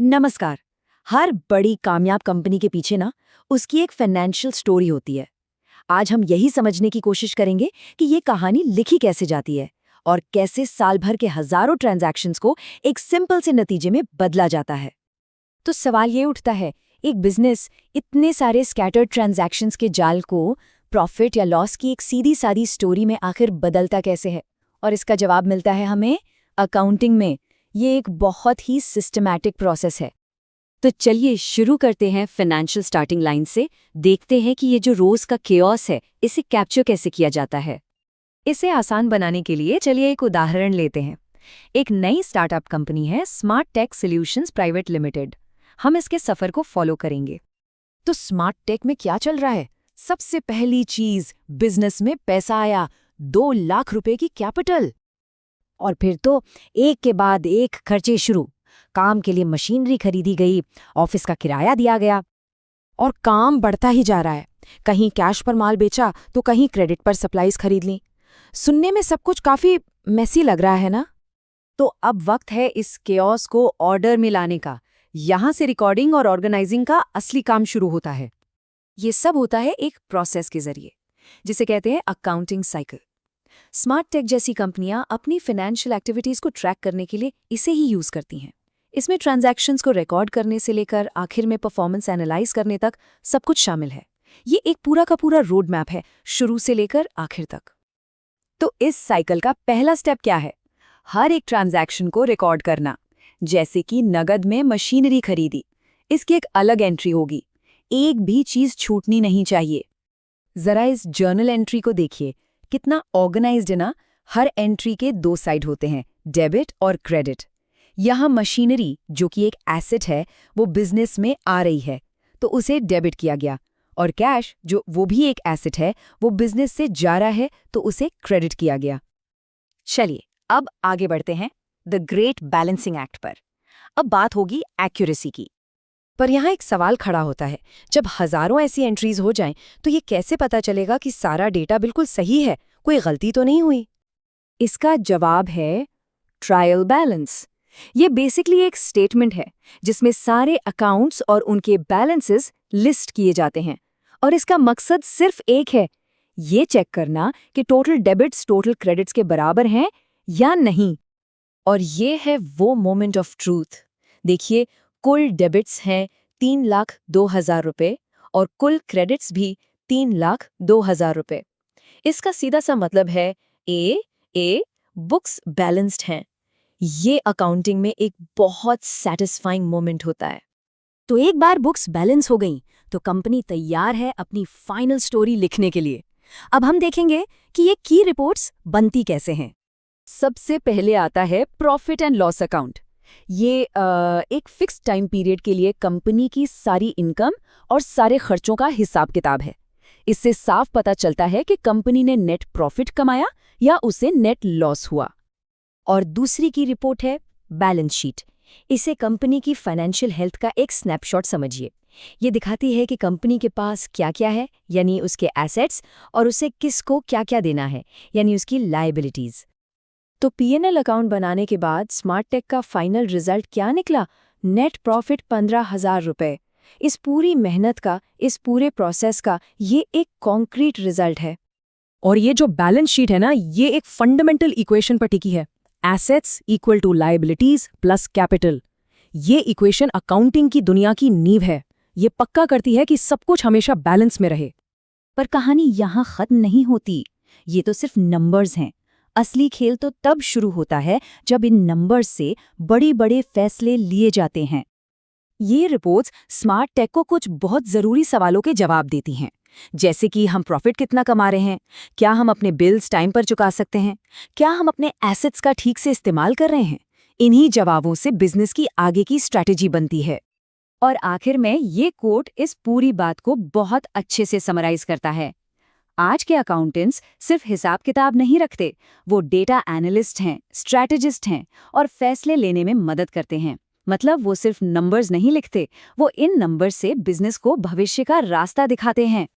नमस्कार। हर बड़ी कामयाब कंपनी के पीछे ना उसकी एक फाइनेंशियल स्टोरी होती है। आज हम यही समझने की कोशिश करेंगे कि ये कहानी लिखी कैसे जाती है और कैसे साल भर के हजारों ट्रांजैक्शंस को एक सिंपल से नतीजे में बदला जाता है। तो सवाल ये उठता है, एक बिजनेस इतने सारे स्कैटर्ड ट्रांजैक्शंस के जाल को प्रॉफिट या लॉस की एक सीधी सादी स्टोरी में आखिर बदलता कैसे है? और इसका जवाब मिलता है हमें अकाउंटिंग में। ये एक बहुत ही सिस्टमैटिक प्रोसेस है। तो चलिए शुरू करते हैं फाइनेंशियल स्टार्टिंग लाइन से। देखते हैं कि ये जो रोज का केओस है इसे कैप्चर कैसे किया जाता है। इसे आसान बनाने के लिए चलिए एक उदाहरण लेते हैं। एक नई स्टार्टअप कंपनी है smart tech solutions private limited. हम इसके सफर को फॉलो करेंगे। तो स्मार्ट टेक में क्या चल रहा है? सबसे पहली चीज, बिजनेस में पैसा आया, 2 लाख रुपए की कैपिटल। और फिर तो एक के बाद एक खर्चे शुरू। काम के लिए मशीनरी खरीदी गई, ऑफिस का किराया दिया गया। और काम बढ़ता ही जा रहा है। कहीं कैश पर माल बेचा तो कहीं क्रेडिट पर सप्लाईज खरीद ली। सुनने में सब कुछ काफी मेसी लग रहा है ना? तो अब वक्त है इस केओस को ऑर्डर में लाने का। यहाँ से रिकॉर्डिंग और ऑर्गेनाइजिंग का असली काम शुरू होता है। ये सब होता है एक प्रोसेस के जरिए, जिसे कहते हैं अकाउंटिंग साइकिल। स्मार्ट टेक जैसी कंपनियां अपनी फाइनेंशियल एक्टिविटीज को ट्रैक करने के लिए इसे ही यूज करती हैं। इसमें ट्रांजैक्शंस को रिकॉर्ड करने से लेकर आखिर में परफॉर्मेंस एनालाइज करने तक सब कुछ शामिल है। ये एक पूरा का पूरा रोड मैप है, शुरू से लेकर आखिर तक। तो इस साइकिल का पहला स्टेप क्या है? हर एक ट्रांजैक्शन को रिकॉर्ड करना। जैसे कि नगद में मशीनरी खरीदी, इसकी एक अलग एंट्री होगी। एक भी चीज छूटनी नहीं चाहिए। जरा इस जर्नल एंट्री को देखिए, कितना ऑर्गेनाइज्ड है ना। हर एंट्री के 2 साइड होते हैं, डेबिट और क्रेडिट। यहाँ मशीनरी, जो कि एक एसेट है, वो बिजनेस में आ रही है तो उसे डेबिट किया गया। और कैश, जो वो भी एक एसेट है, वो बिजनेस से जा रहा है तो उसे क्रेडिट किया गया। चलिए अब आगे बढ़ते हैं द ग्रेट बैलेंसिंग एक्ट पर। अब बात होगी एक्यूरेसी की। पर यहाँ एक सवाल खड़ा होता है, जब हजारों ऐसी एंट्रीज हो जाएं, तो ये कैसे पता चलेगा कि सारा डेटा बिल्कुल सही है, कोई गलती तो नहीं हुई? इसका जवाब है ट्रायल बैलेंस। ये बेसिकली एक स्टेटमेंट है जिसमें सारे अकाउंट्स और उनके बैलेंसेस लिस्ट किए जाते हैं। और इसका मकसद सिर्फ एक है, ये चेक करना कि टोटल डेबिट्स टोटल क्रेडिट्स के बराबर हैं या नहीं। और ये है वो मोमेंट ऑफ ट्रूथ। देखिए, कुल डेबिट्स हैं 3,02,000 रुपए और कुल क्रेडिट्स भी 3,02,000 रुपए। इसका सीधा सा मतलब है ए बुक्स बैलेंस्ड हैं। ये अकाउंटिंग में एक बहुत सैटिस्फाइंग मोमेंट होता है। तो एक बार बुक्स बैलेंस हो गई तो कंपनी तैयार है अपनी फाइनल स्टोरी लिखने के लिए। अब हम देखेंगे कि ये की रिपोर्ट्स बनती कैसे हैं। सबसे पहले आता है प्रॉफिट एंड लॉस अकाउंट। ये एक फिक्स टाइम पीरियड के लिए कंपनी की सारी इनकम और सारे खर्चों का हिसाब किताब है। इससे साफ पता चलता है कि कंपनी ने नेट प्रॉफिट कमाया या उसे नेट लॉस हुआ। और दूसरी की रिपोर्ट है बैलेंस शीट। इसे कंपनी की फाइनेंशियल हेल्थ का एक स्नैपशॉट समझिए। ये दिखाती है कि कंपनी के पास क्या क्या है, यानी उसके एसेट्स, और उसे किसको क्या क्या देना है, यानी उसकी लायबिलिटीज। तो पीएनएल अकाउंट बनाने के बाद स्मार्ट टेक का फाइनल रिजल्ट क्या निकला? नेट प्रॉफिट 15,000 रुपए। इस पूरी मेहनत का, इस पूरे प्रोसेस का ये एक कॉन्क्रीट रिजल्ट है। और ये जो बैलेंस शीट है ना, ये एक फंडामेंटल इक्वेशन पर टिकी है। Assets equal to liabilities plus capital. ये इक्वेशन अकाउंटिंग की दुनिया की नींव है। ये पक्का करती है कि सब कुछ हमेशा बैलेंस में रहे। पर कहानी यहाँ खत्म नहीं होती। ये तो सिर्फ नंबर्स हैं। असली खेल तो तब शुरू होता है जब इन नंबर्स से बड़े-बड़े फैसले लिए जाते हैं। ये रिपोर्ट्स स्मार्ट टेक को कुछ बहुत जरूरी सवालों के जवाब देती हैं, जैसे कि हम प्रॉफिट कितना कमा रहे हैं, क्या हम अपने बिल्स टाइम पर चुका सकते हैं, क्या हम अपने एसेट्स का ठीक से इस्तेमाल कर रहे हैं। इन्हीं जवाबों से बिजनेस की आगे की स्ट्रैटेजी बनती है। और आखिर में ये कोट इस पूरी बात को बहुत अच्छे से समराइज करता है। आज के अकाउंटेंट्स सिर्फ हिसाब किताब नहीं रखते, वो डेटा एनालिस्ट हैं, स्ट्रैटेजिस्ट हैं और फैसले लेने में मदद करते हैं। मतलब वो सिर्फ नंबर्स नहीं लिखते, वो इन नंबर्स से बिजनेस को भविष्य का रास्ता दिखाते हैं।